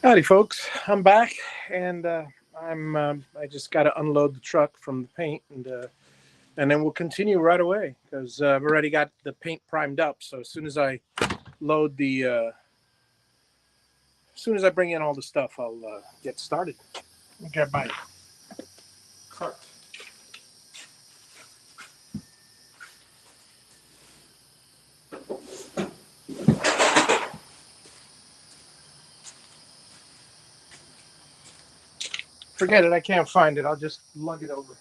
Howdy, folks. I'm back, and I just got to unload the truck from the paint, and then we'll continue right away because I've already got the paint primed up. So load the uh, as soon as I bring in all the stuff, I'll get started. Let me grab my cart. Forget it. I can't find it. I'll just lug it over.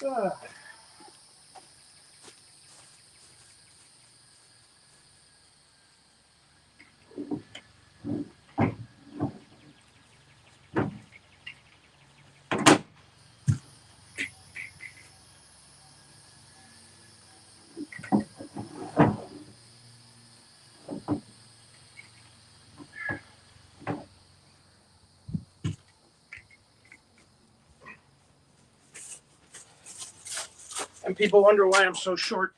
Ah. And people wonder why I'm so short.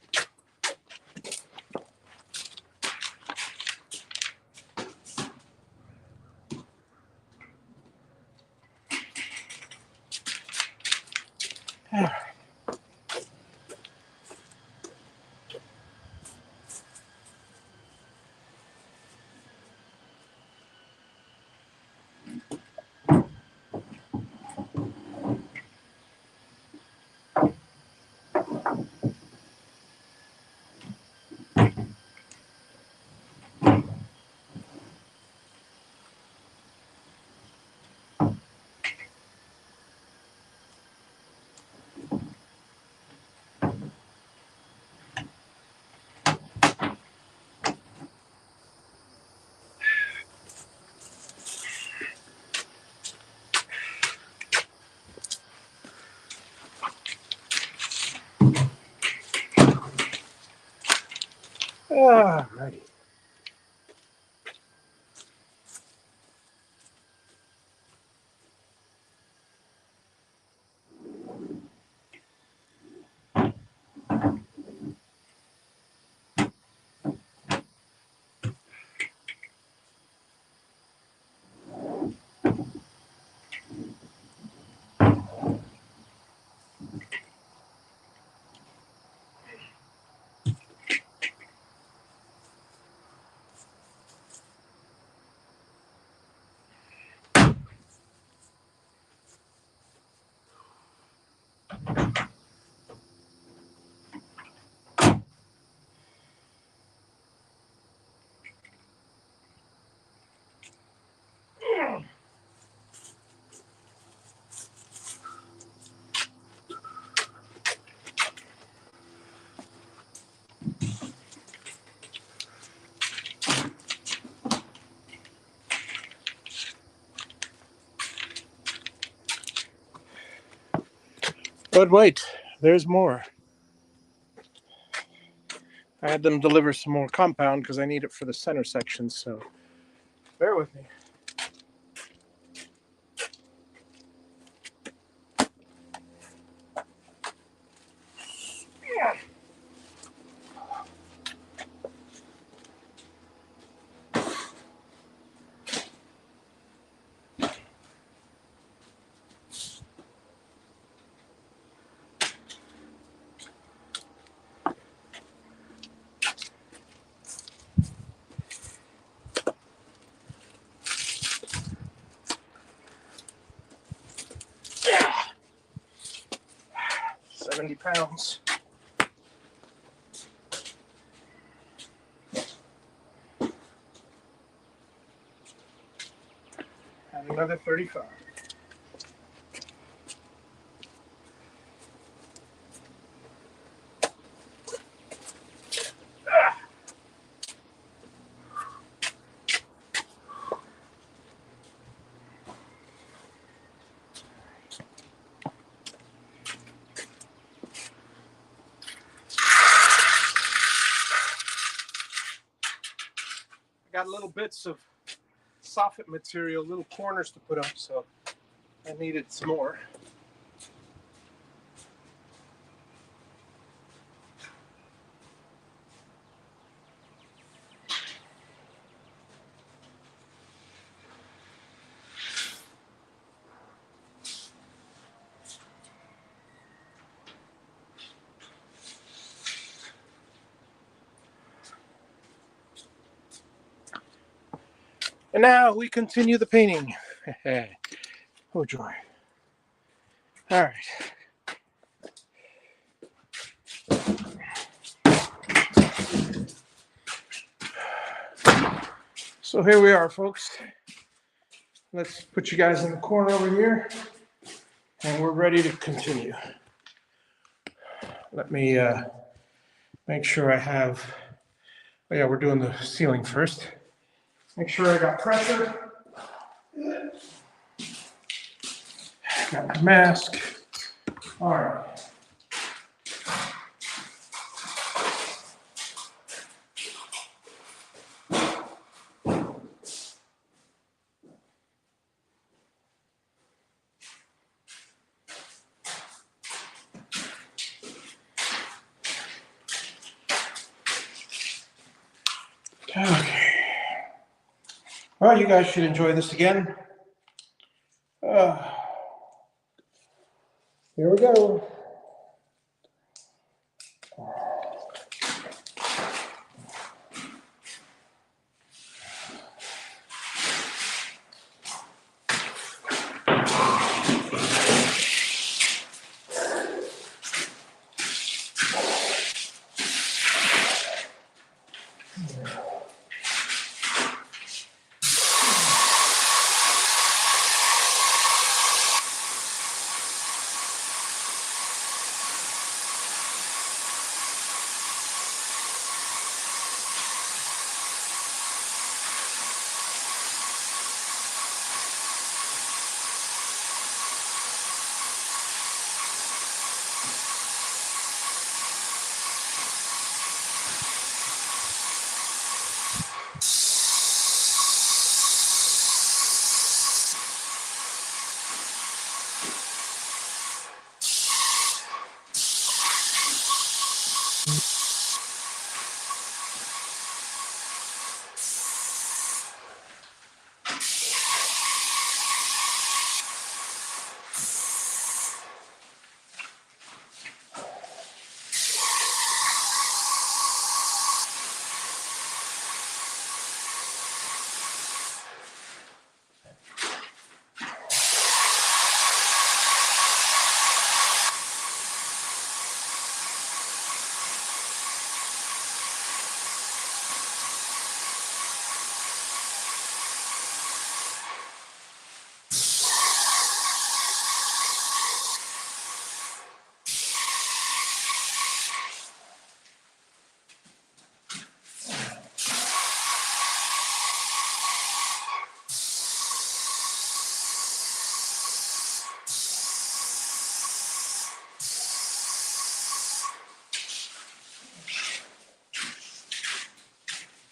Righty. But wait, there's more. I had them deliver some more compound because I need it for the center section. So bear with me. 70 pounds. And another 35. got little bits of soffit material, little corners to put up, so I needed some more. And now we continue the painting. Oh joy. All right. So here we are, folks. Let's put you guys in the corner over here, and we're ready to continue. Let me make sure I have, oh yeah, we're doing the ceiling first. Make sure I got pressure. Got my mask. All right. Okay. Well, you guys should enjoy this again. Here we go.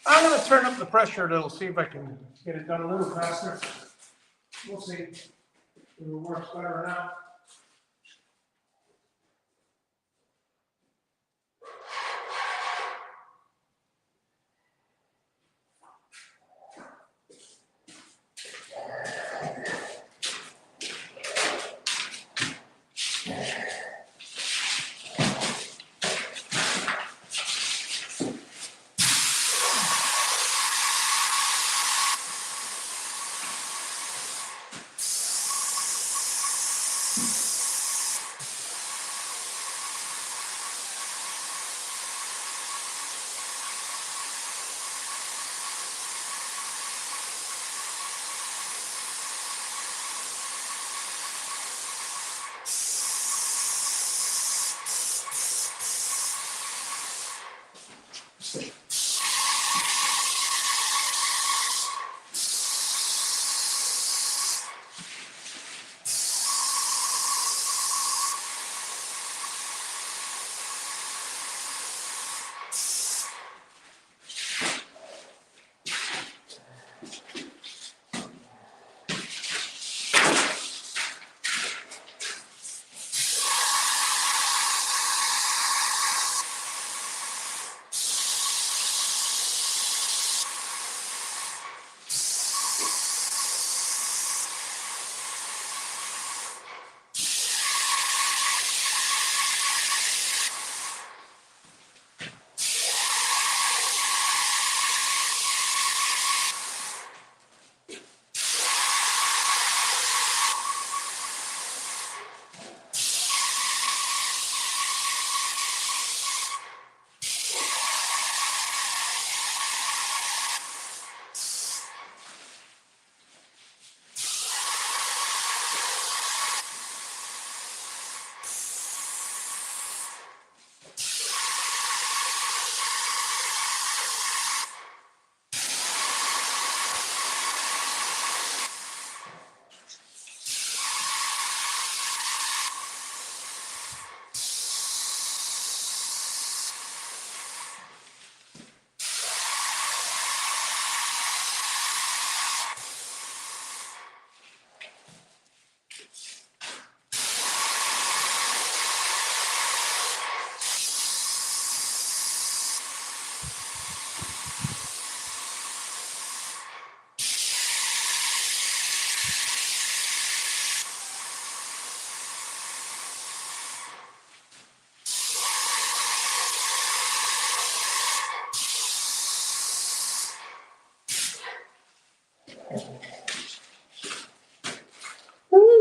I'm going to turn up the pressure a little, see if I can get it done a little faster. We'll see if it works better or not.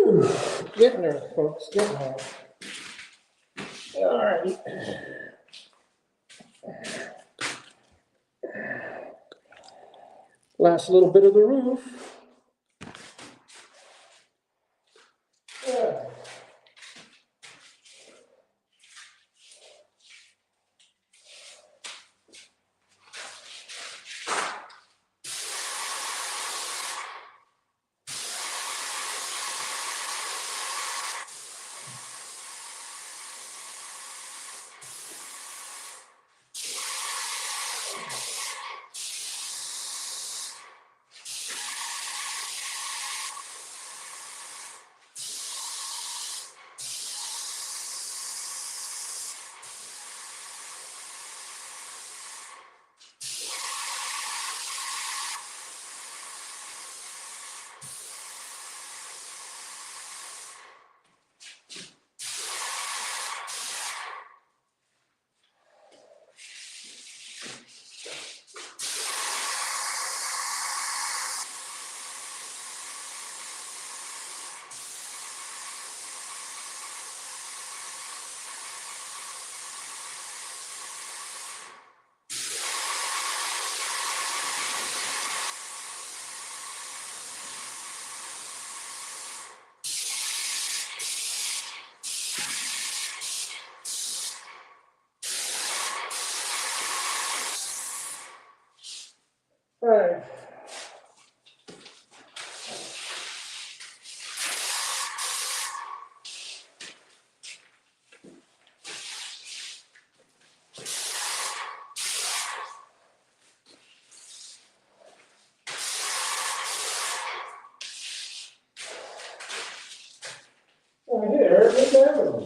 Whew. Getting there, folks, getting there. All right. Last little bit of the roof. Yeah. All right. Well, here we go.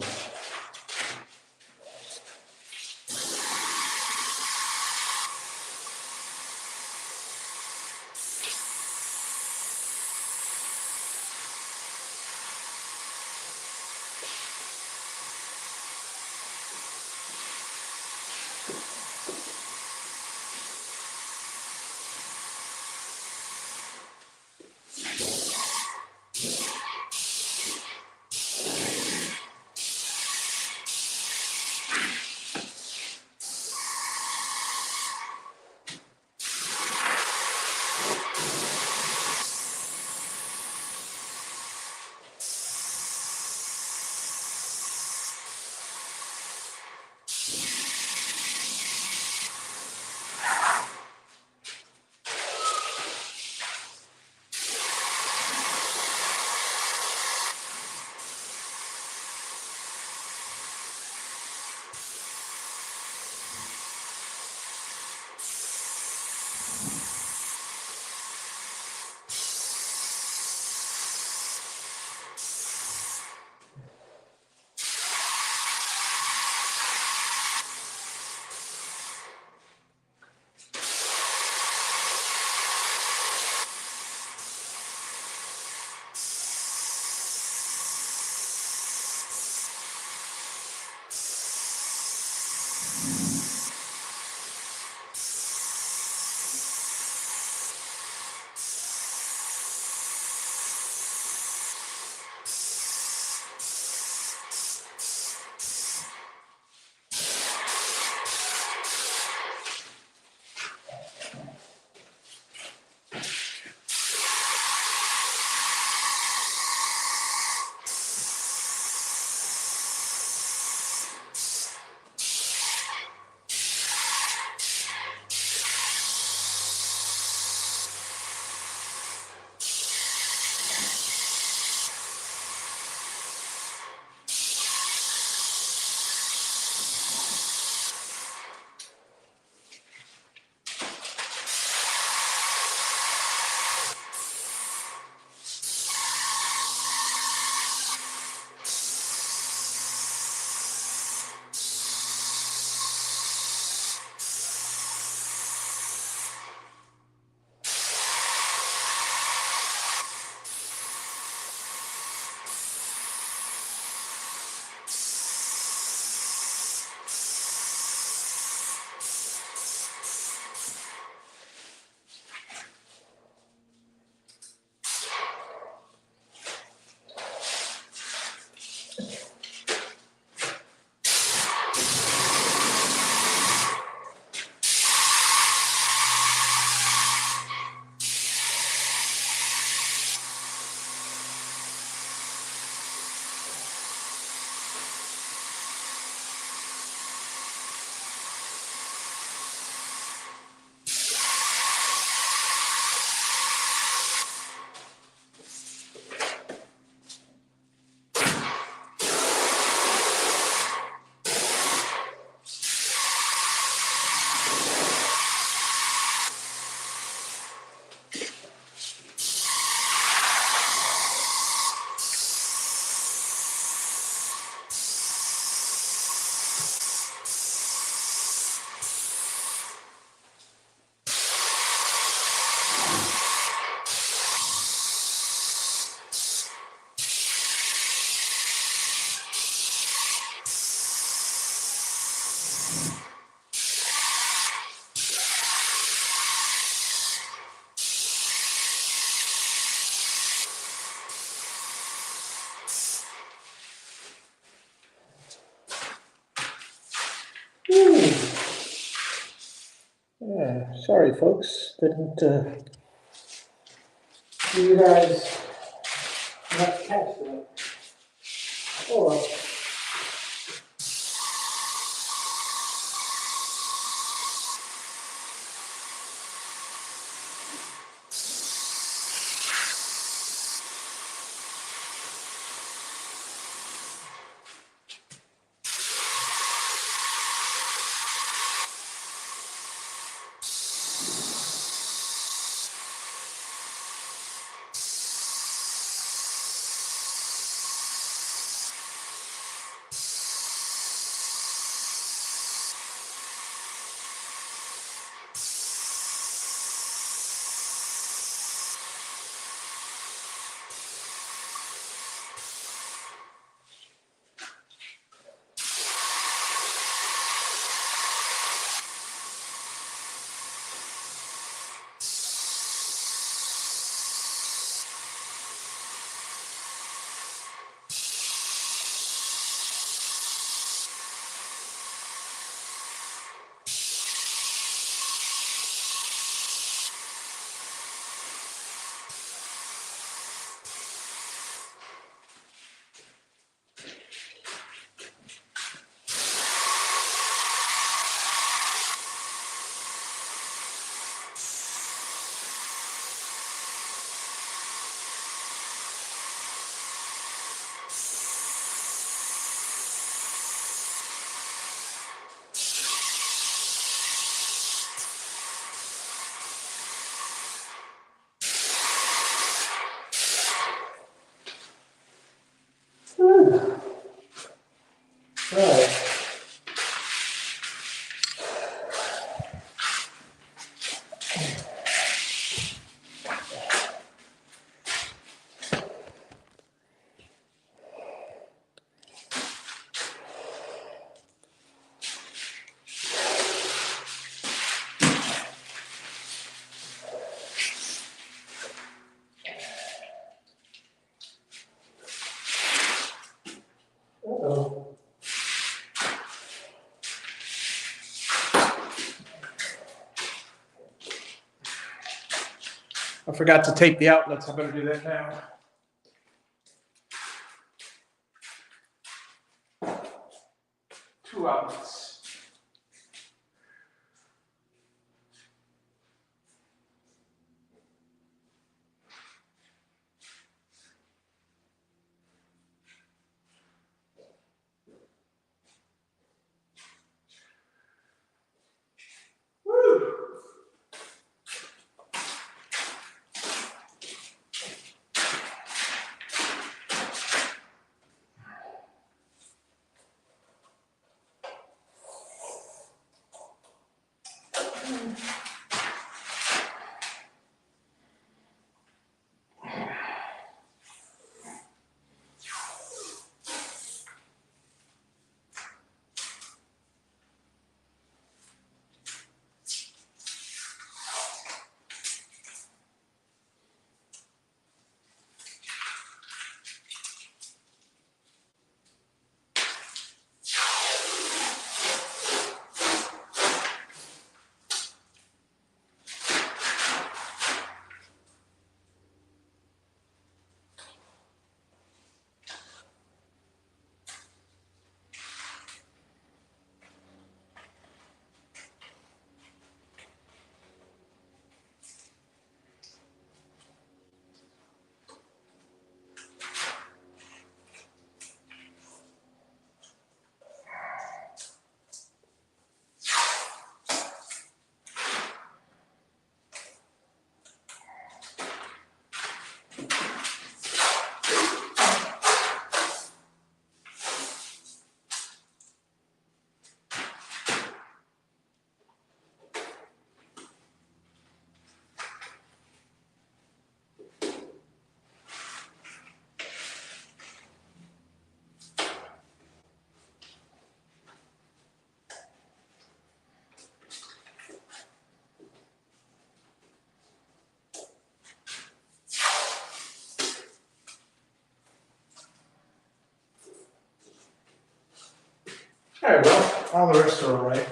Sorry, folks. Didn't you guys not catch that? Oh well. All right. Uh-oh. I forgot to tape the outlets. I better do that now. Two outlets. Woo! All right, well, all the rest are all right.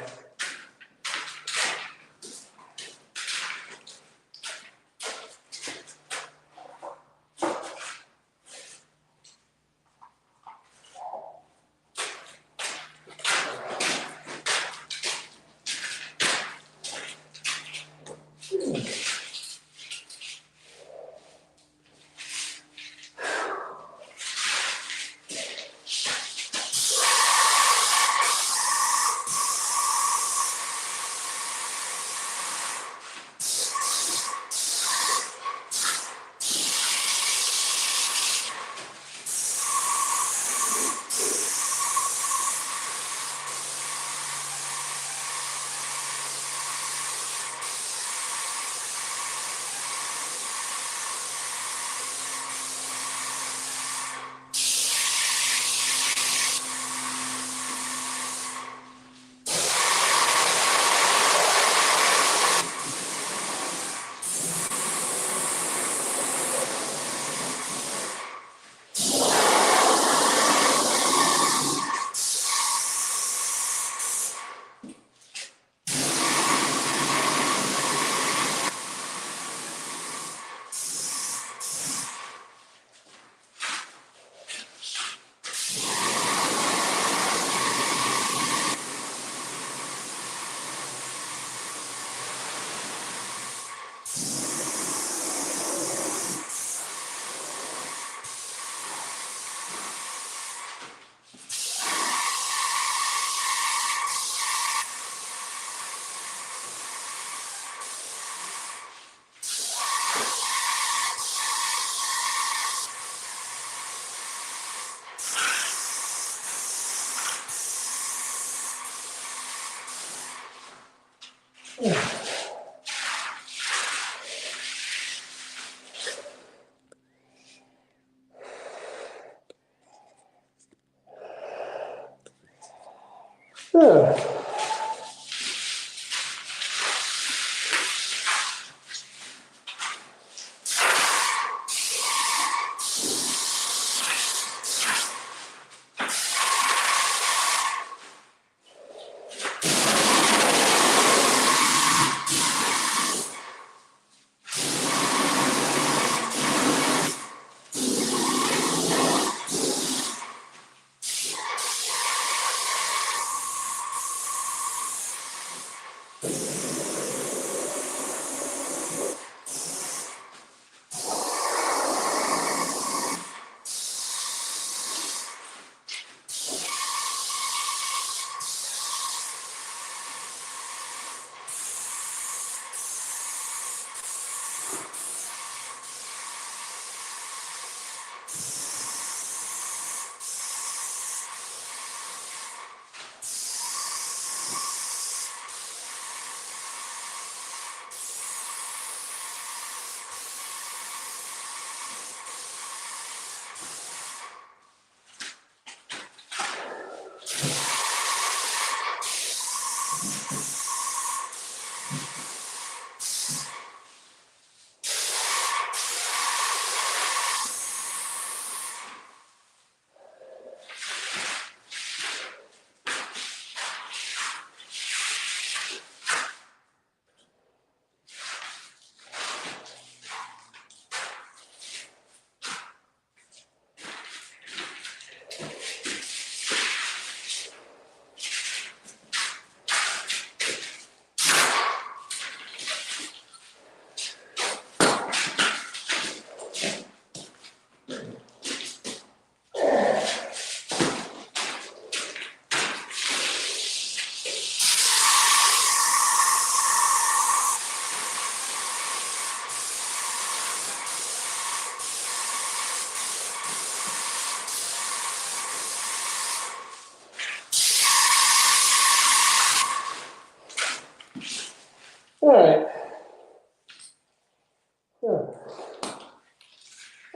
All right.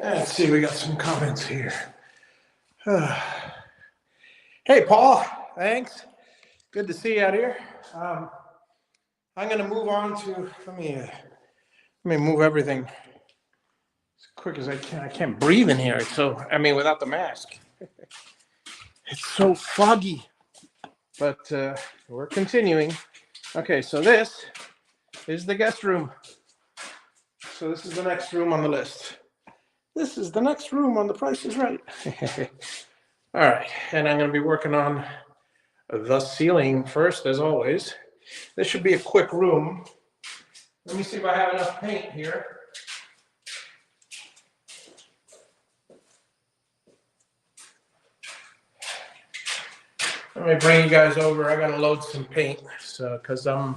Let's see, we got some comments here. Hey, Paul. Thanks. Good to see you out here. I'm going to move on to, let me move everything as quick as I can. I can't breathe in here. So, without the mask. It's so foggy. But we're continuing. Okay, so this is the guest room. So this is the next room on the list. This is the next room on The Price is Right. All right, and I'm going to be working on the ceiling first, as always. This should be a quick room. Let me see if I have enough paint here. Let me bring you guys over. I got to load some paint, so because I'm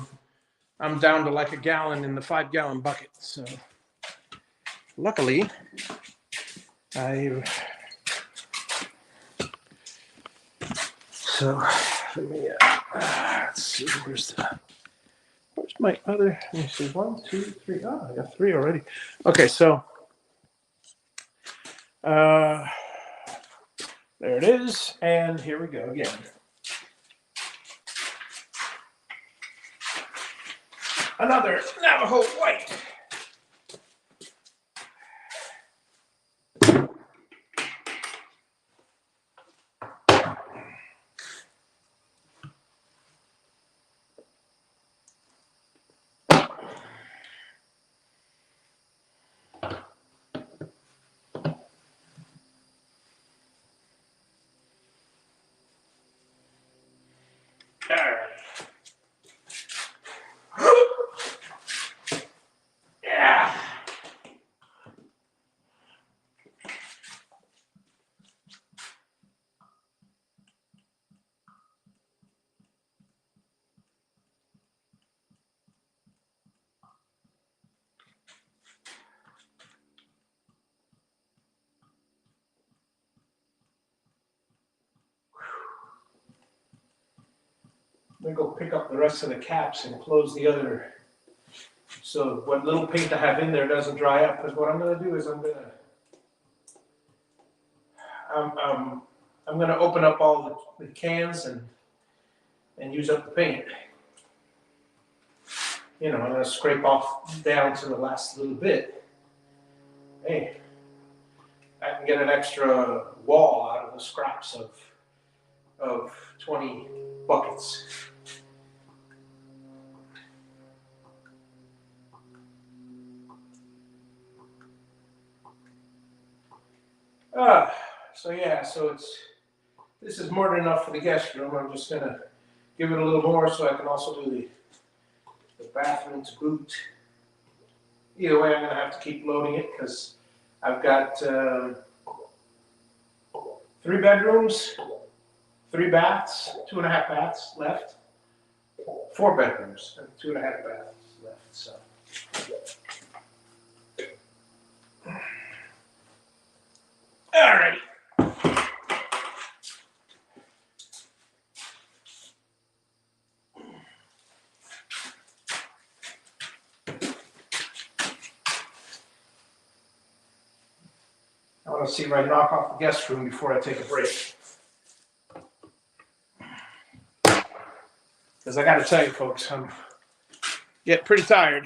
down to like a gallon in the 5-gallon bucket. So luckily, So let me let's see, where's my other, let me see, 1, 2, 3. Oh, I got 3 already. Okay, so there it is, and here we go again. Another Navajo white. Let me go pick up the rest of the caps and close the other, so what little paint I have in there doesn't dry up. Because what I'm going to do is I'm going to open up all the cans and use up the paint. You know, I'm going to scrape off down to the last little bit. Hey, I can get an extra wall out of the scraps of 20 buckets. So yeah, so this is more than enough for the guest room. I'm just gonna give it a little more so I can also do the bathroom to boot. Either way, I'm gonna have to keep loading it because I've got 3 bedrooms, 3 baths, 2.5 baths left, 4 bedrooms and 2.5 baths left. So. Alrighty. I want to see if I knock off the guest room before I take a break. Because I got to tell you, folks, I'm getting pretty tired.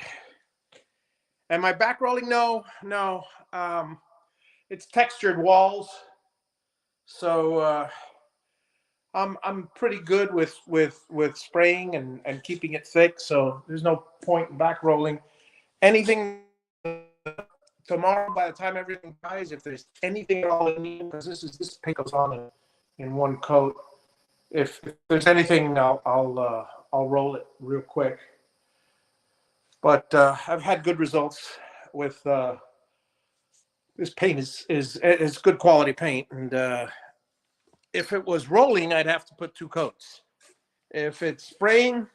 Am I back rolling? No. It's textured walls, so I'm pretty good with spraying and keeping it thick. So there's no point in back rolling. Anything tomorrow, by the time everything dries, if there's anything at all in need, because this paint goes on in one coat. If there's anything, I'll roll it real quick. But I've had good results with this paint is good quality paint, and if it was rolling, I'd have to put 2 coats. If it's spraying,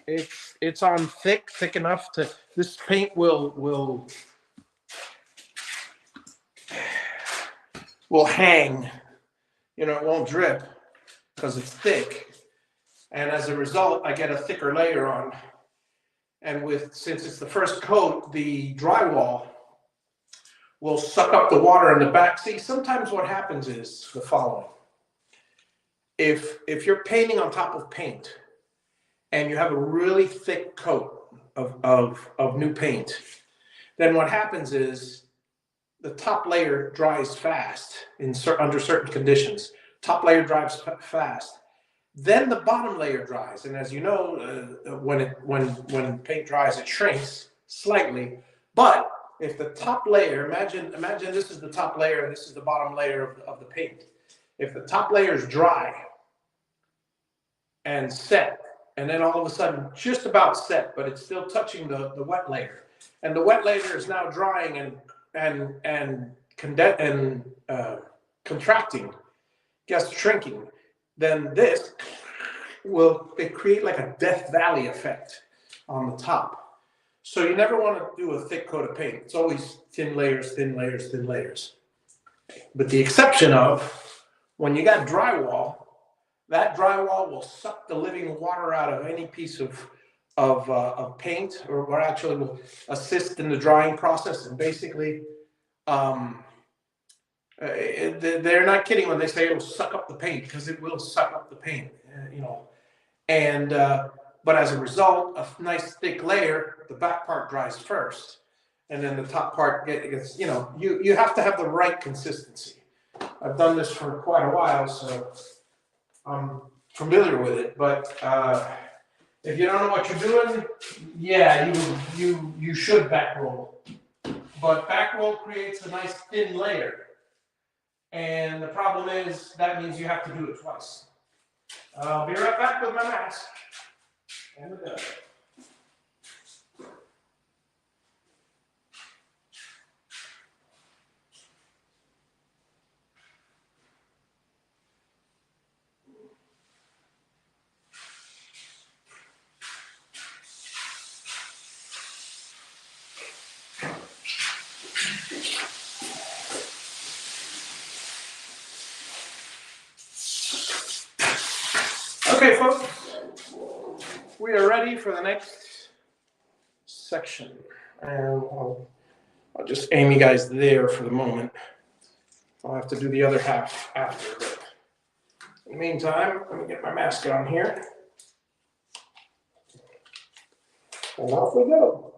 it's on thick enough to this paint will hang. You know, it won't drip because it's thick, and as a result, I get a thicker layer on. And since it's the first coat, the drywall will suck up the water in the back. See, sometimes what happens is the following. If you're painting on top of paint and you have a really thick coat of new paint, then what happens is the top layer dries fast under certain conditions. Top layer dries fast. Then the bottom layer dries, and as you know, when paint dries, it shrinks slightly. But if the top layer, imagine this is the top layer and this is the bottom layer of the paint. If the top layer is dry and set, and then all of a sudden just about set, but it's still touching the wet layer, and the wet layer is now drying and contracting, just shrinking, then this will create like a Death Valley effect on the top. So you never want to do a thick coat of paint. It's always thin layers, thin layers, thin layers. But the exception of when you got drywall, that drywall will suck the living water out of any piece of paint, or actually will assist in the drying process. And basically, they're not kidding when they say it'll suck up the paint, because it will suck up the paint, you know. And but as a result, a nice thick layer, the back part dries first, and then the top part gets, you know, you have to have the right consistency. I've done this for quite a while, so I'm familiar with it. But if you don't know what you're doing, yeah, you should back roll. But back roll creates a nice thin layer. And the problem is that means you have to do it twice. I'll be right back with my mask and the gun. Okay, folks, we are ready for the next section. And I'll just aim you guys there for the moment. I'll have to do the other half after. But in the meantime, let me get my mask on here. And off we go.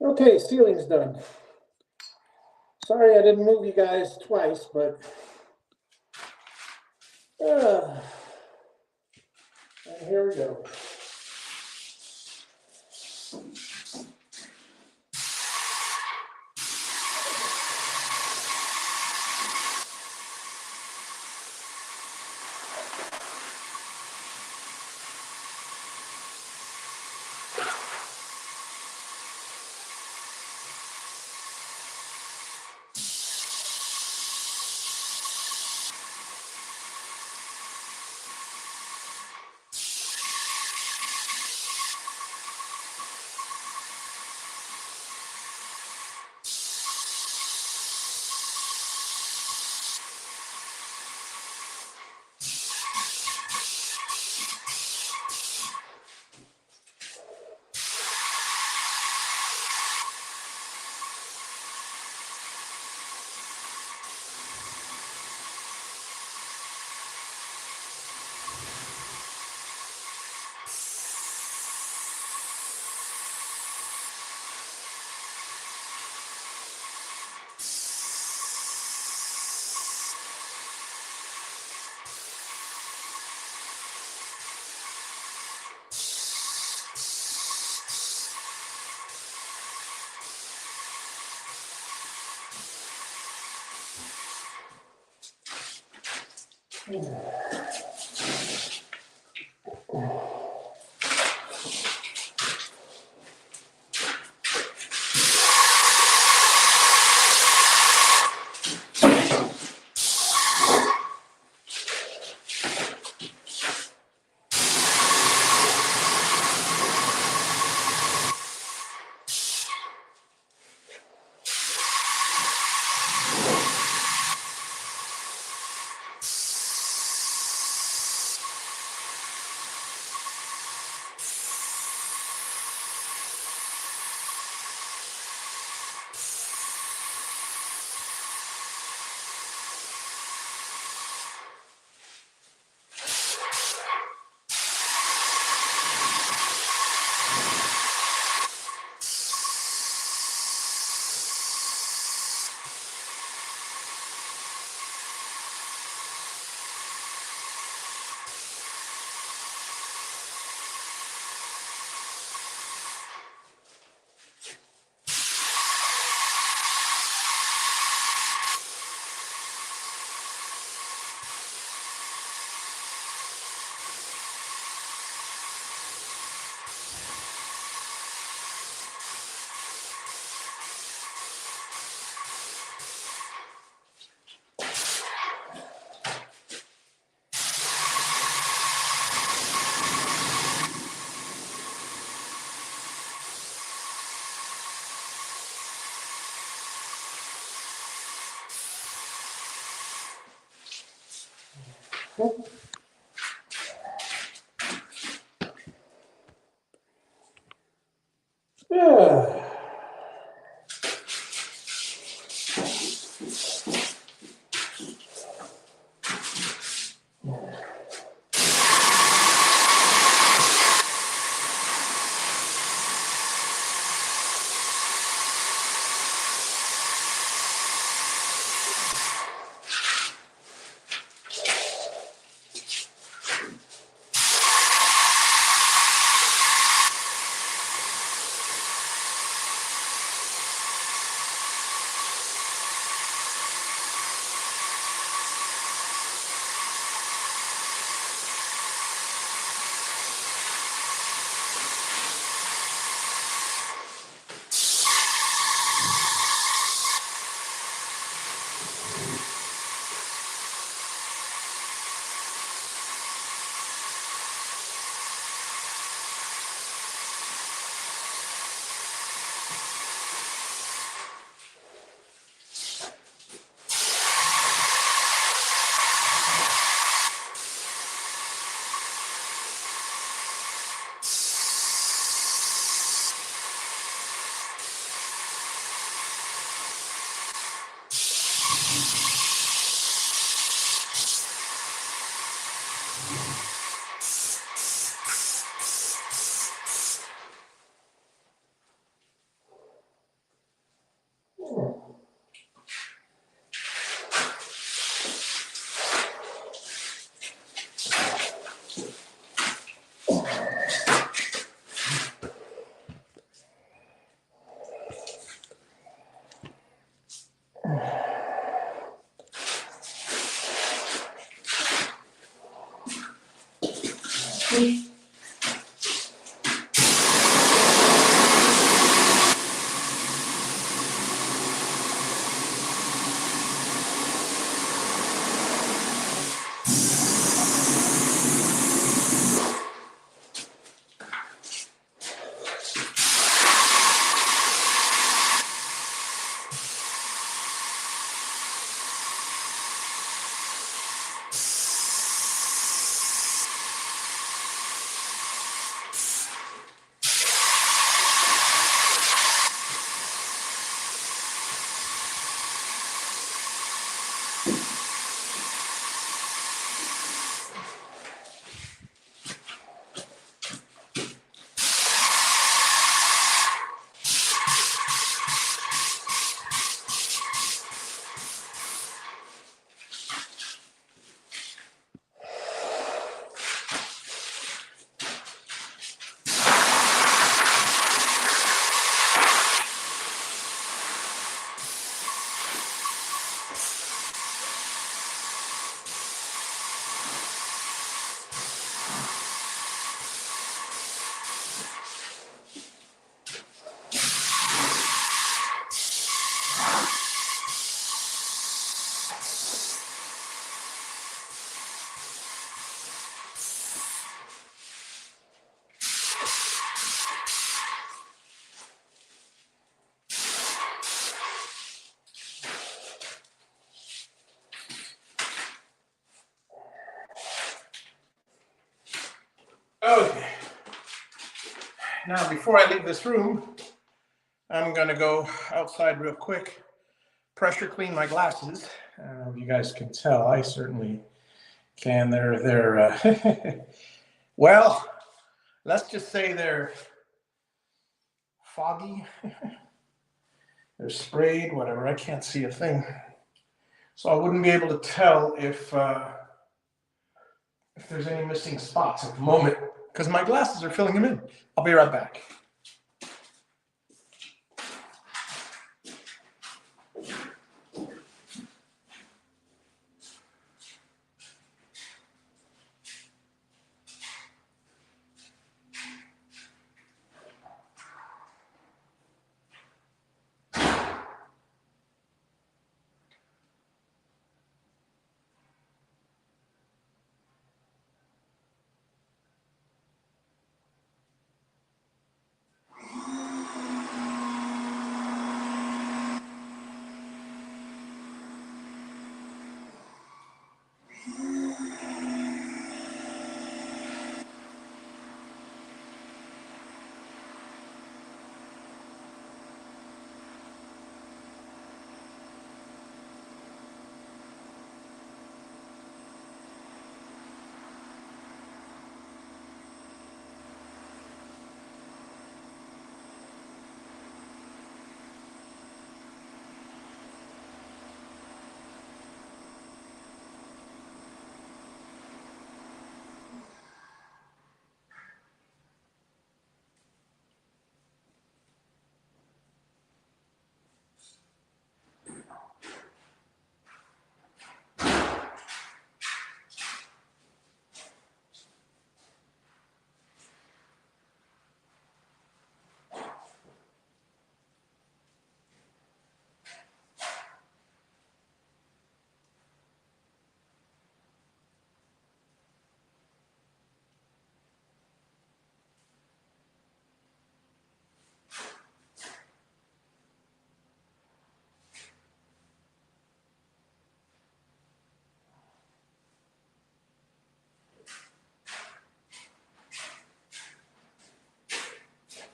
Okay, ceiling's done. Sorry I didn't move you guys twice, but and here we go. Yeah. Okay. Now, before I leave this room, I'm going to go outside real quick, pressure clean my glasses. I don't know if you guys can tell. I certainly can. Well, let's just say they're foggy. They're sprayed, whatever. I can't see a thing. So I wouldn't be able to tell if there's any missing spots at the moment because my glasses are filling them in. I'll be right back.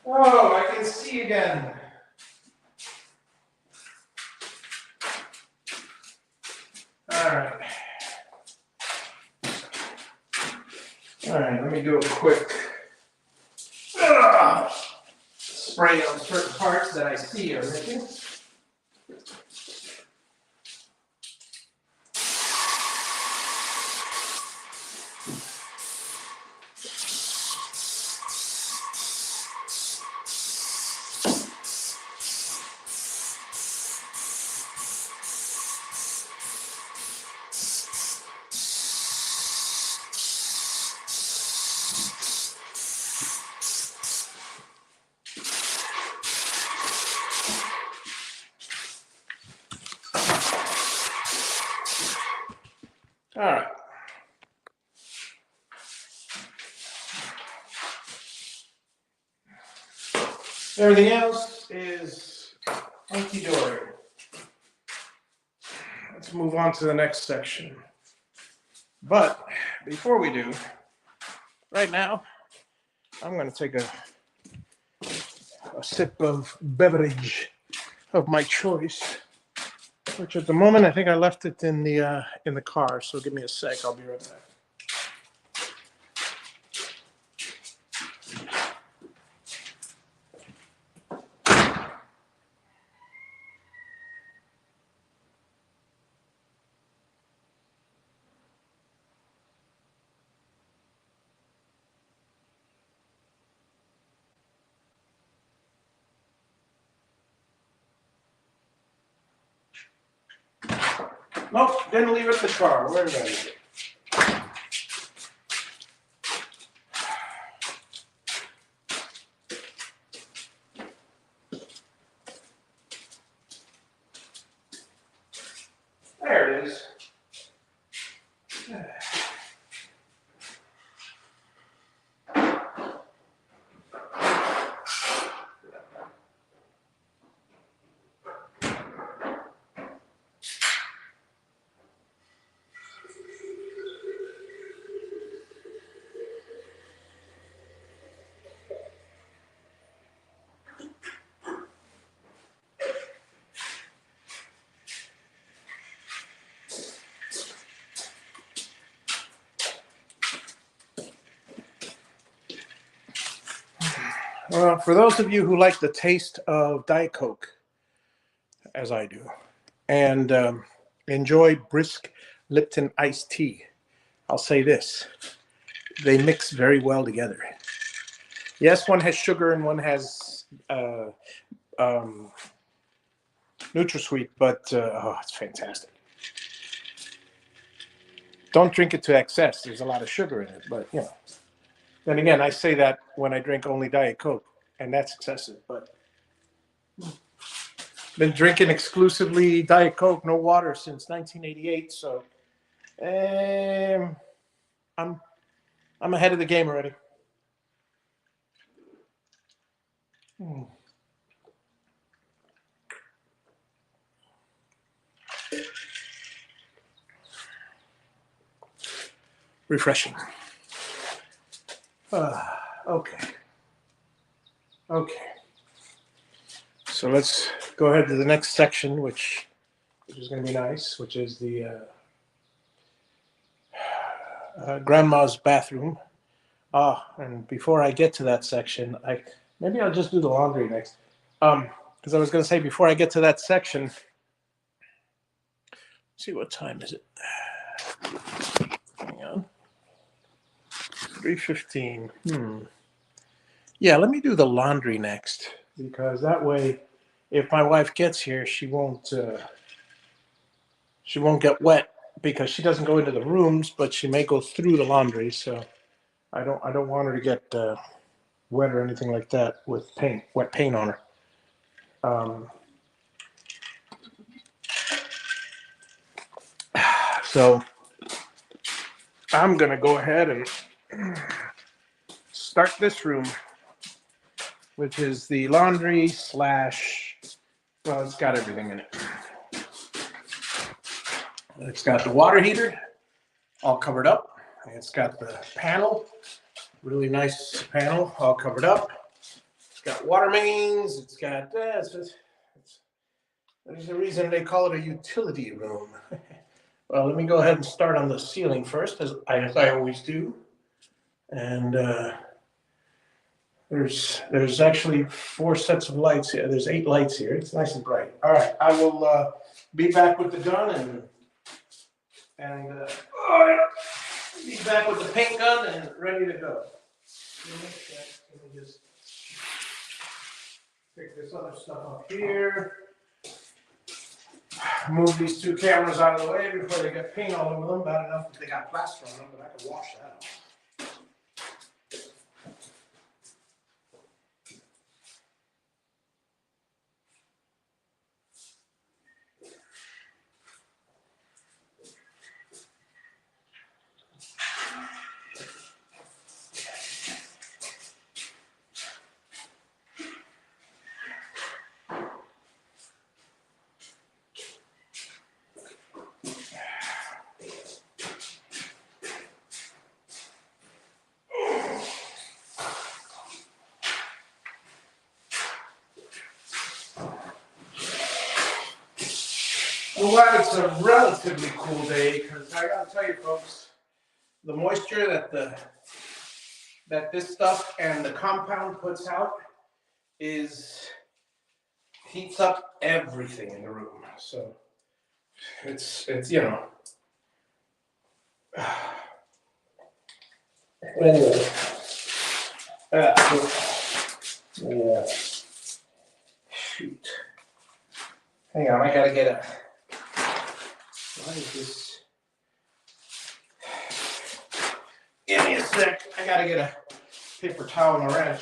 Oh, I can see again. All right. All right, let me do a quick spray on certain parts that I see are missing. All right. Everything else is hunky-dory. Let's move on to the next section. But before we do, right now, I'm going to take a sip of beverage of my choice, which at the moment I think I left it in the car. So give me a sec. I'll be right back. Nope, didn't leave it in the car. Where did I leave it? There it is. Well, for those of you who like the taste of Diet Coke, as I do, and enjoy brisk Lipton iced tea, I'll say this. They mix very well together. Yes, one has sugar and one has NutraSweet, but oh, it's fantastic. Don't drink it to excess. There's a lot of sugar in it, but you know. Then again, I say that when I drink only Diet Coke, and that's excessive. But been drinking exclusively Diet Coke, no water since 1988. So I'm ahead of the game already. Refreshing. Okay. Okay. So let's go ahead to the next section, which is going to be nice, which is the grandma's bathroom. And before I get to that section, maybe I'll just do the laundry next. Because I was going to say before I get to that section, see what time is it? Hang on. 3:15. Yeah, let me do the laundry next because that way, if my wife gets here, she won't get wet because she doesn't go into the rooms, but she may go through the laundry. So I don't want her to get wet or anything like that with wet paint on her. So I'm gonna go ahead and start this room, which is the laundry slash. Well, it's got everything in it. It's got the water heater all covered up. It's got the panel, really nice panel, all covered up. got water mains. It's got there's a reason they call it a utility room. Well, let me go ahead and start on the ceiling first, as I always do. And there's actually 4 sets of lights here. There's 8 lights here. It's nice and bright. All right, I will be back with the gun and be back with the paint gun and ready to go. Let me just pick this other stuff up here. Move these 2 cameras out of the way before they get paint all over them. Bad enough that they got plaster on them, but I can wash that off. I'm glad it's a relatively cool day because I gotta tell you folks, the moisture that this stuff and the compound puts out heats up everything in the room. So it's anyway. Yeah. Shoot. Hang on, I gotta get a. Why is this? Give me a sec. I gotta get a paper towel and a wrench.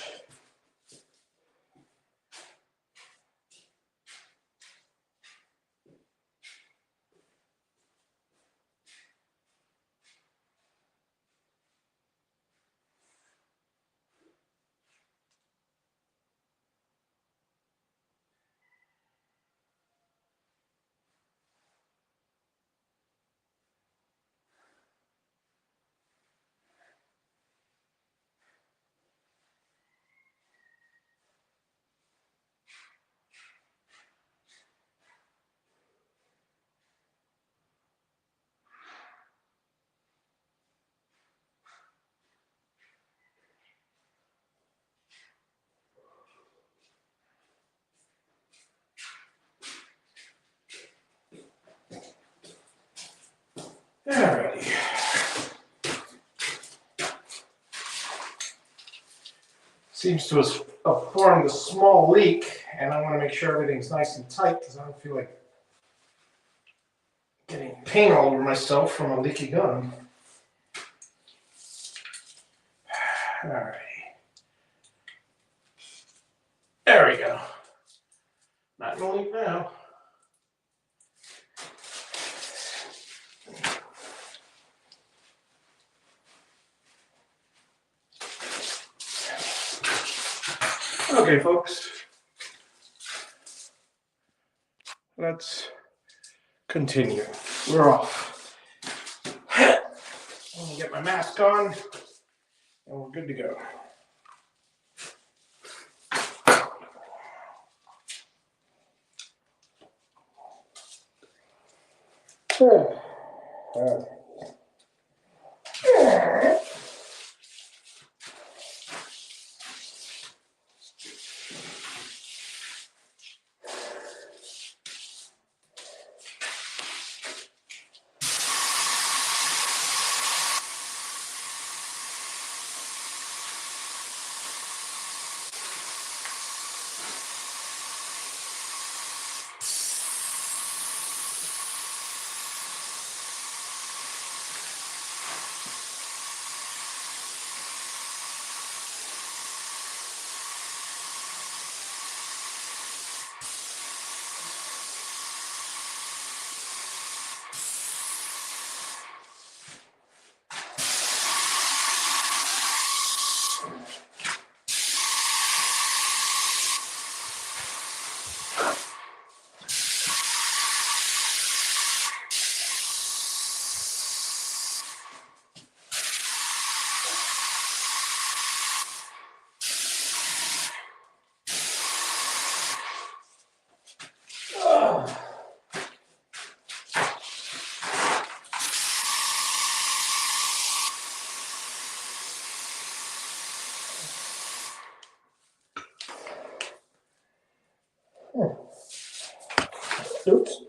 Alrighty. Seems to have formed a small leak, and I want to make sure everything's nice and tight because I don't feel like getting paint all over myself from a leaky gun. Alright. There we go. Not gonna leak now. Okay, folks. Let's continue. We're off. Let me get my mask on, and we're good to go. Oops.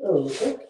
Okay.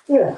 Yeah.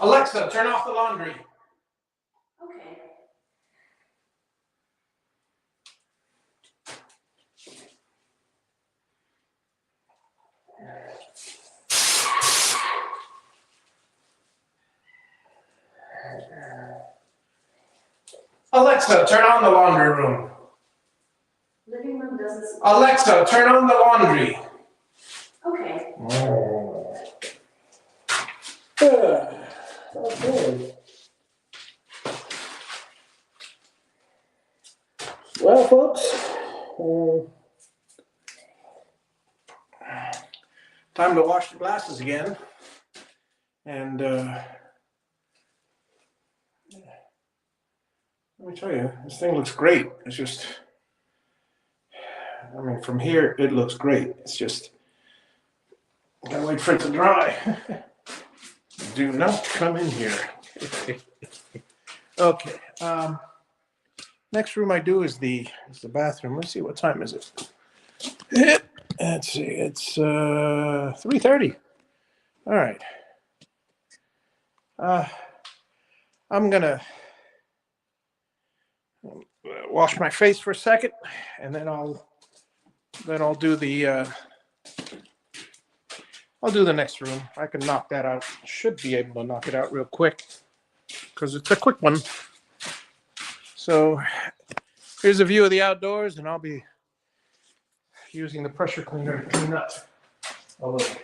Alexa, turn off the laundry. Okay. Alexa, turn on the laundry room. Living room doesn't. Alexa, turn on the laundry. Okay. Okay. Well, folks, time to wash the glasses again. And let me tell you, this thing looks great. It's just, I mean, from here, it looks great. It's just, gotta wait for it to dry. Do not come in here. Okay. Next room I do is the bathroom. Let's see, what time is it? Let's see, it's 3:30. All right. Uh, I'm gonna wash my face for a second, and then I'll do the I'll do the next room. I can knock that out. Should be able to knock it out real quick because it's a quick one. So here's a view of the outdoors, and I'll be using the pressure cleaner to clean up a little.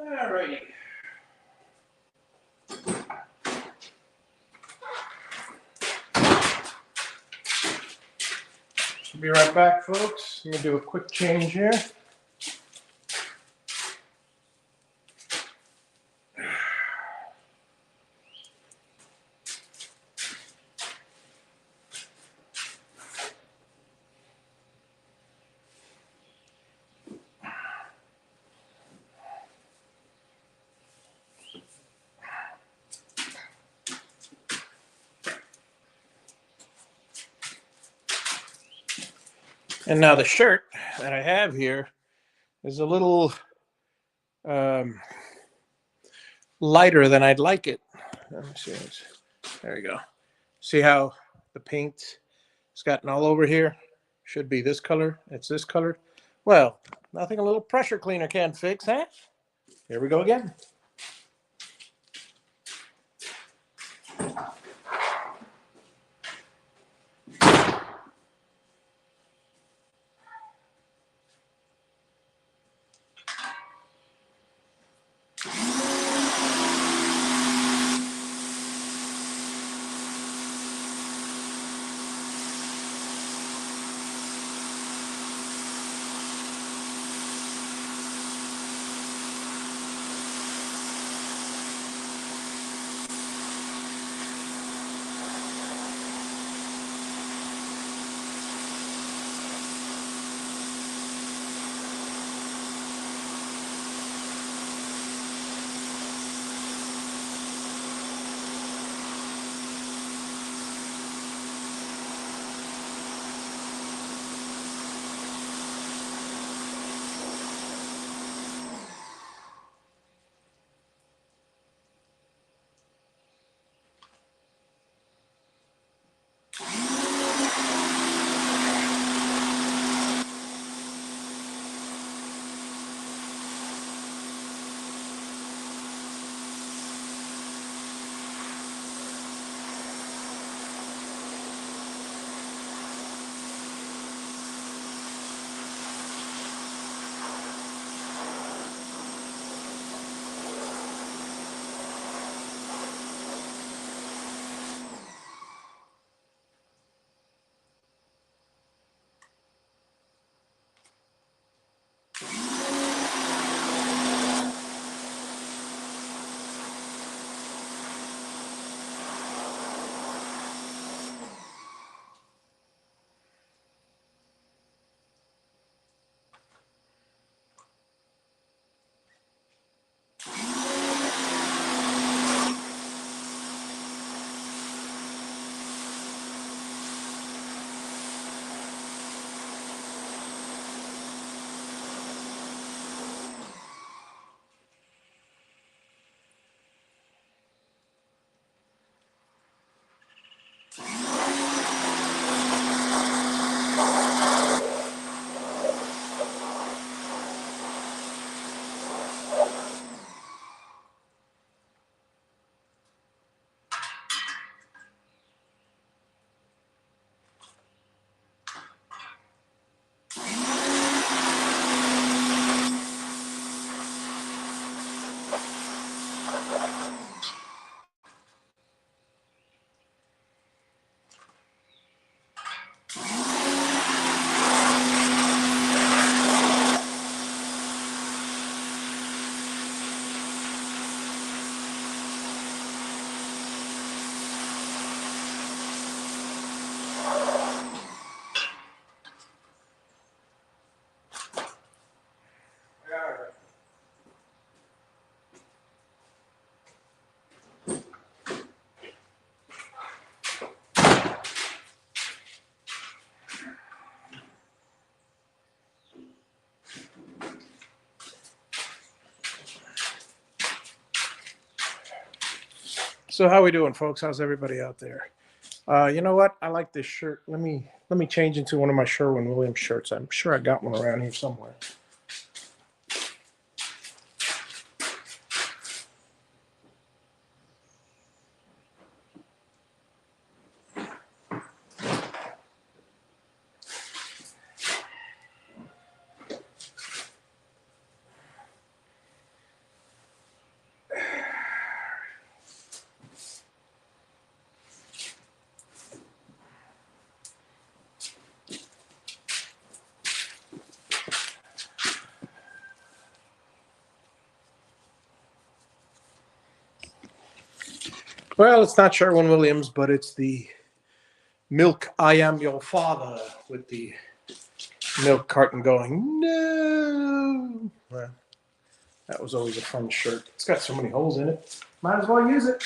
All righty. Be right back, folks. Let me do a quick change here. And now the shirt that I have here is a little lighter than I'd like it. Let me see. There you go. See how the paint has gotten all over here? Should be this color. It's this color. Well, nothing a little pressure cleaner can't fix, huh? Here we go again. So how we doing, folks? How's everybody out there? You know what? I like this shirt. Let me change into one of my Sherwin-Williams shirts. I'm sure I got one around here somewhere. Well, it's not Sherwin-Williams, but it's the Milk I Am Your Father with the milk carton going, no. Well, that was always a fun shirt. It's got so many holes in it. Might as well use it.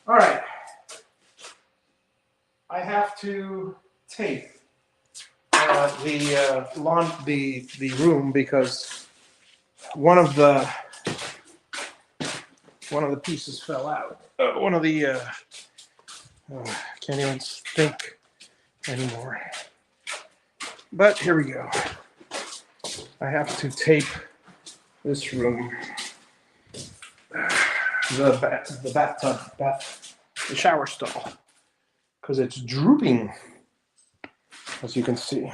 All right. I have to tape the room because one of the pieces fell out. Can't even think anymore. But here we go. I have to tape this room, the bathtub, the shower stall, because it's drooping, as you can see.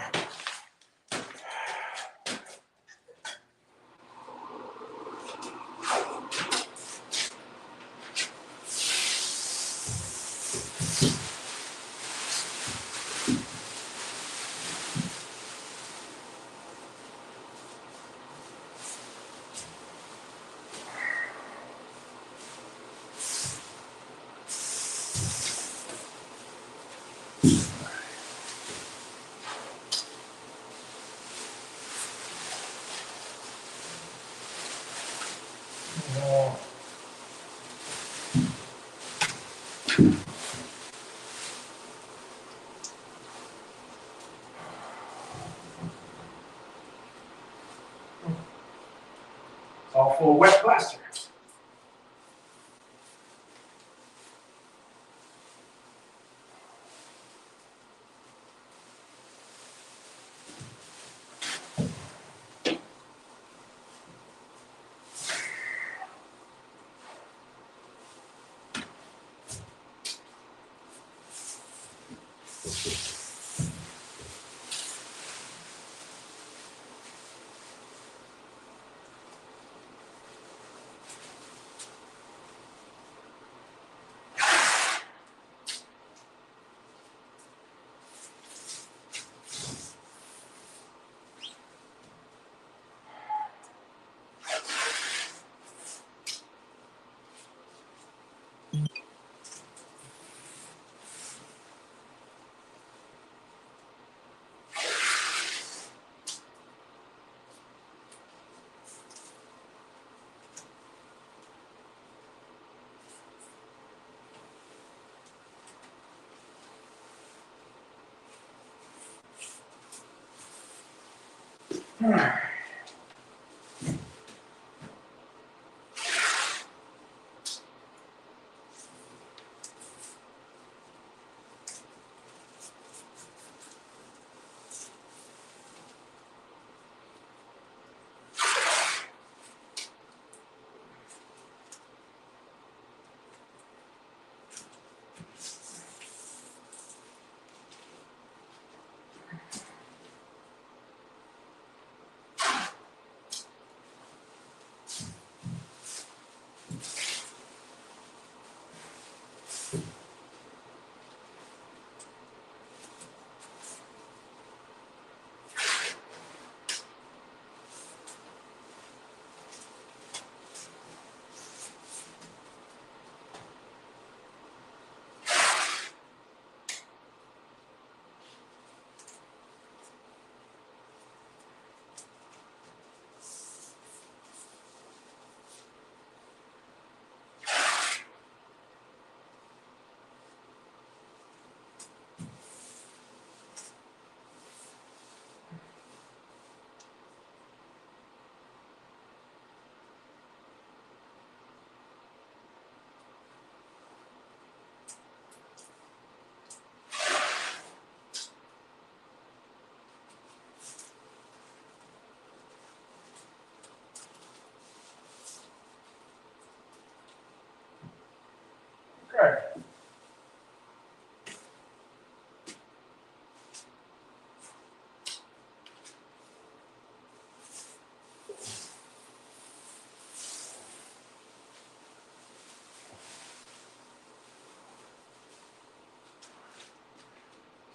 It's all full of wet plaster.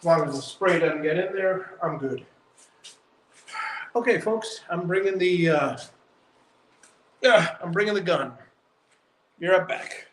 As long as the spray doesn't get in there, I'm good. Okay, folks, I'm bringing the gun. Be right back.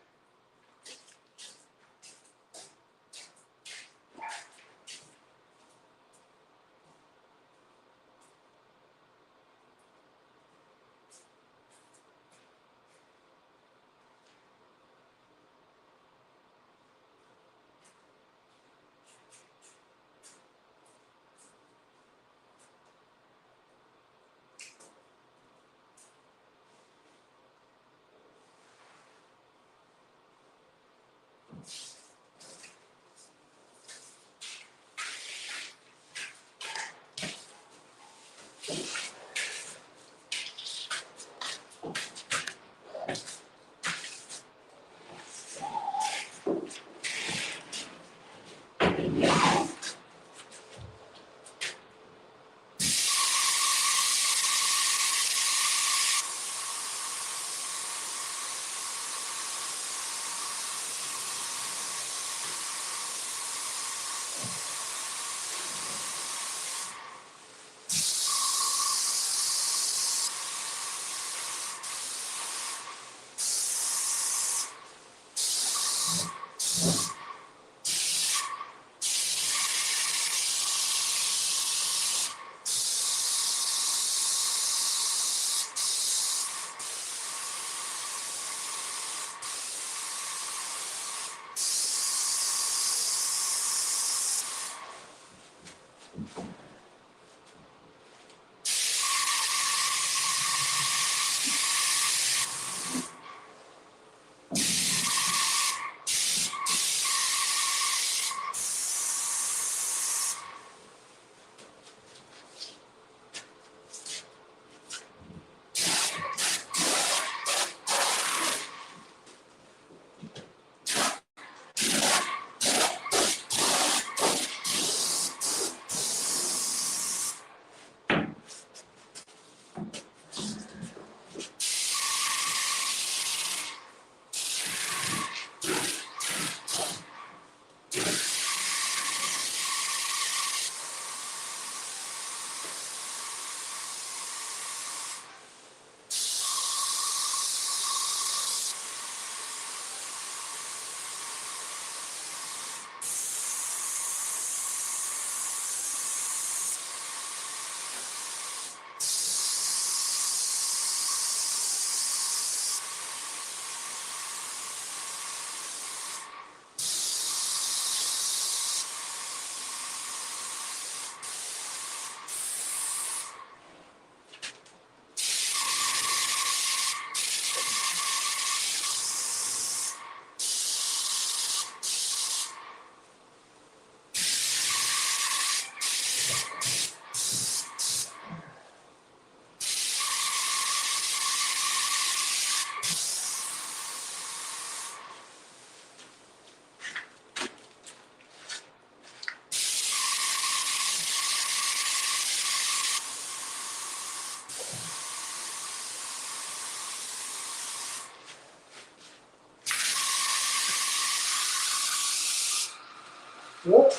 Whoop.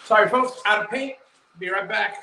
Sorry, folks, out of paint. Be right back.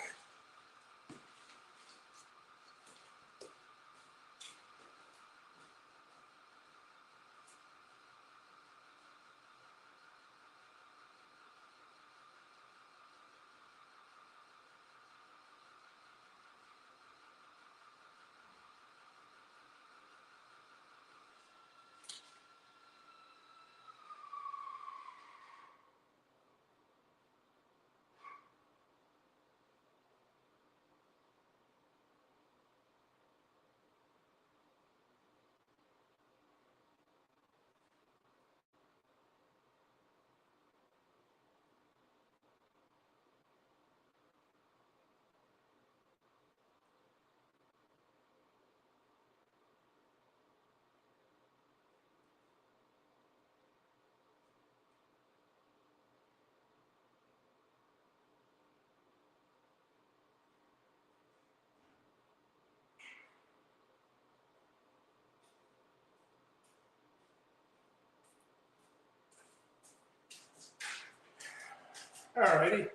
All righty.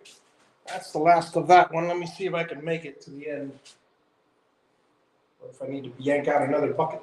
That's the last of that one. Let me see if I can make it to the end. Or if I need to yank out another bucket.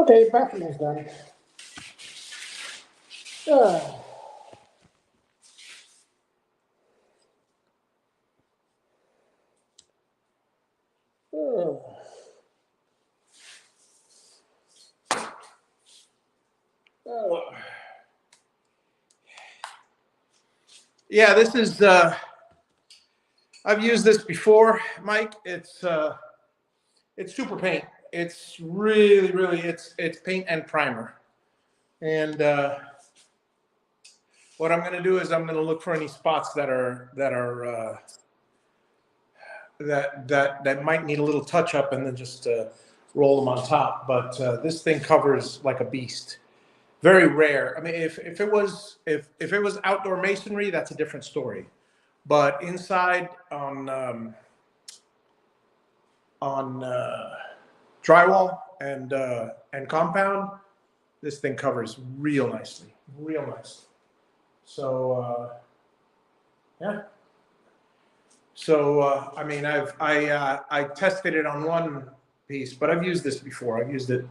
Okay, bathroom is done. Ah. Oh. Oh. Yeah, this is I've used this before, Mike. It's super paint. It's really it's paint and primer. And what I'm going to do is I'm going to look for any spots that might need a little touch up, and then just roll them on top. But this thing covers like a beast. Very rare. I mean, if it was outdoor masonry, that's a different story. But inside on drywall and compound, this thing covers real nicely, real nice. So yeah. So I mean, I tested it on one piece, but I've used this before. I've used it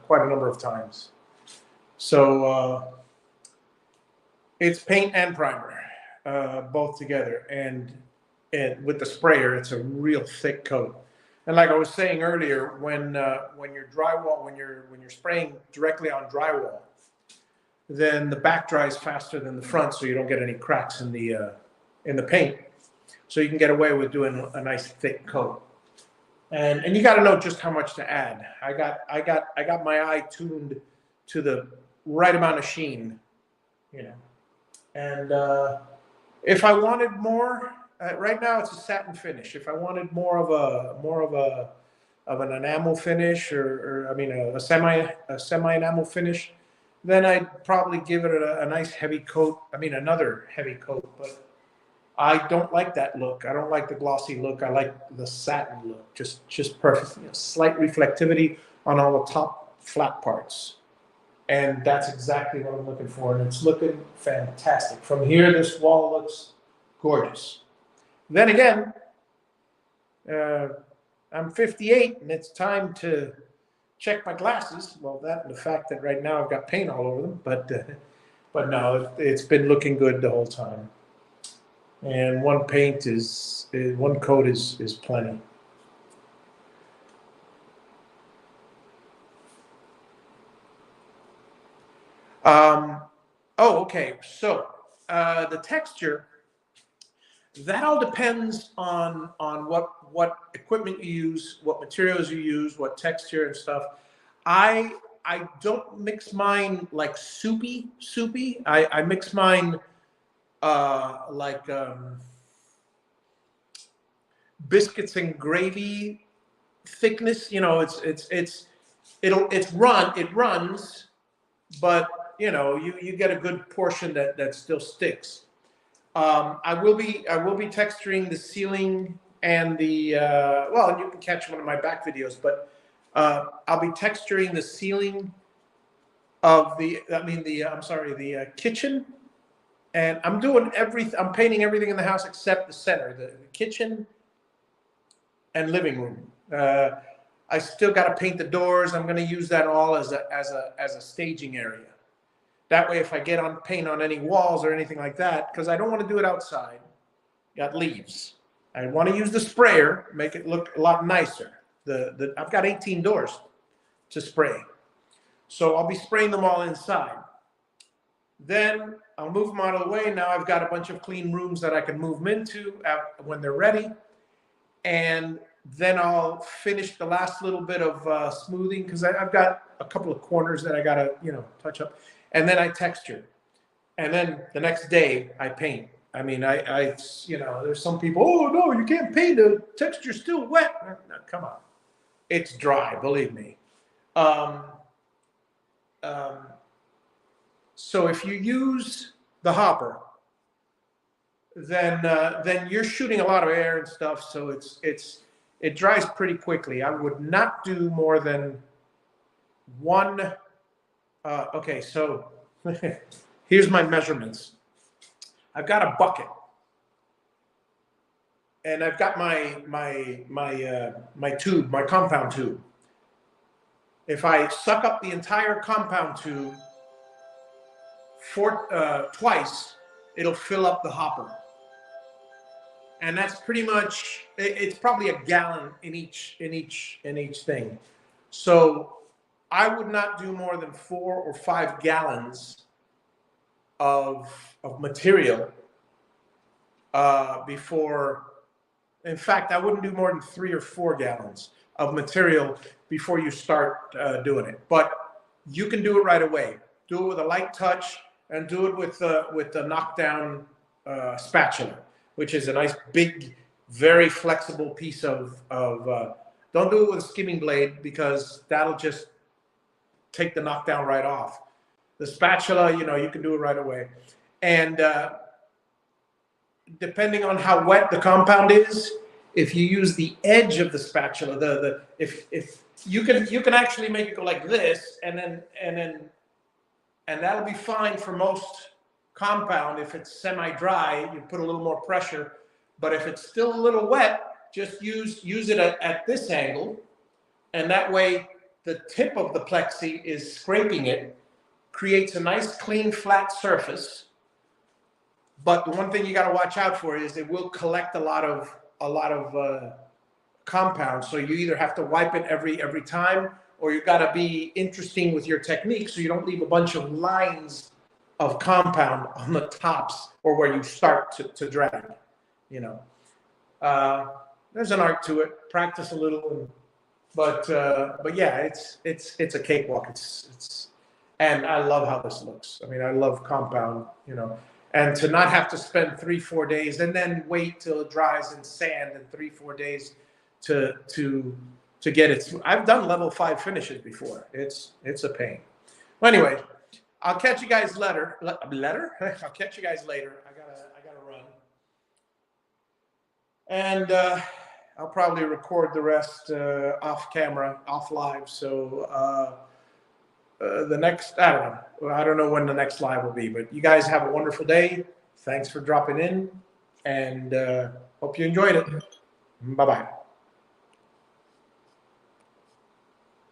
quite a number of times. So it's paint and primer, both together, and with the sprayer, it's a real thick coat. And like I was saying earlier, when you're drywall, when you're spraying directly on drywall, then the back dries faster than the front, so you don't get any cracks in the paint. So you can get away with doing a nice thick coat. And you got to know just how much to add. I got my eye tuned to the right amount of sheen, you know. And if I wanted more, right now it's a satin finish. If I wanted more of an enamel finish, or I mean a semi enamel finish, then I'd probably give it a nice heavy coat. I mean another heavy coat, but I don't like that look. I don't like the glossy look. I like the satin look, just perfect. You know, slight reflectivity on all the top flat parts. And that's exactly what I'm looking for. And it's looking fantastic. From here, this wall looks gorgeous. Then again, I'm 58 and it's time to check my glasses. Well, that and the fact that right now I've got paint all over them. But no, it's been looking good the whole time. And one coat is plenty. Okay. So the texture, that all depends on what equipment you use, what materials you use, what texture and stuff. I don't mix mine like soupy. I mix mine like biscuits and gravy thickness. You know, it runs, but you know, you get a good portion that still sticks. I will be texturing the ceiling and the well, you can catch one of my back videos, but I'll be texturing the ceiling of the kitchen, and I'm painting everything in the house except the center, the kitchen and living room. I still got to paint the doors. I'm going to use that all as a staging area. That way, if I get on paint on any walls or anything like that, because I don't want to do it outside, got leaves. I want to use the sprayer, make it look a lot nicer. I've got 18 doors to spray, so I'll be spraying them all inside. Then I'll move them out of the way. Now I've got a bunch of clean rooms that I can move them into when they're ready, and then I'll finish the last little bit of smoothing, because I've got a couple of corners that I gotta touch up. And then I texture, and then the next day I paint. I mean, there's some people, oh no, you can't paint, the texture's still wet. No, come on, it's dry, believe me. So if you use the hopper, then you're shooting a lot of air and stuff, so it dries pretty quickly. I would not do more than one. Okay, so here's my measurements. I've got a bucket, and I've got my tube, my compound tube. If I suck up the entire compound tube twice, it'll fill up the hopper, and that's pretty much. It's probably a gallon in each thing. So I would not do more than 4 or 5 gallons of material before In fact, I wouldn't do more than 3 or 4 gallons of material before you start doing it. But you can do it right away. Do it with a light touch, and do it with the knockdown spatula, which is a nice big, very flexible piece of. Don't do it with a skimming blade because that'll just take the knockdown right off. The spatula, you can do it right away, and depending on how wet the compound is, if you use the edge of the spatula, if you can actually make it go like this, and that'll be fine for most compound. If it's semi-dry, you put a little more pressure, but if it's still a little wet, just use it at this angle, and that way the tip of the plexi is scraping it, creates a nice clean flat surface. But the one thing you got to watch out for is it will collect a lot of compound. So you either have to wipe it every time, or you got to be interesting with your technique so you don't leave a bunch of lines of compound on the tops or where you start to drag. There's an art to it. Practice a little, but yeah, it's a cakewalk. And I love how this looks. I mean, I love compound. And to not have to spend 3-4 days and then wait till it dries in sand and 3-4 days to get it. I've done level 5 finishes before. It's a pain. Well, anyway, I'll catch you guys later. I'll catch you guys later. I gotta run. And I'll probably record the rest off camera, off live. So the next, I don't know when the next live will be, but you guys have a wonderful day. Thanks for dropping in, and hope you enjoyed it. Bye-bye.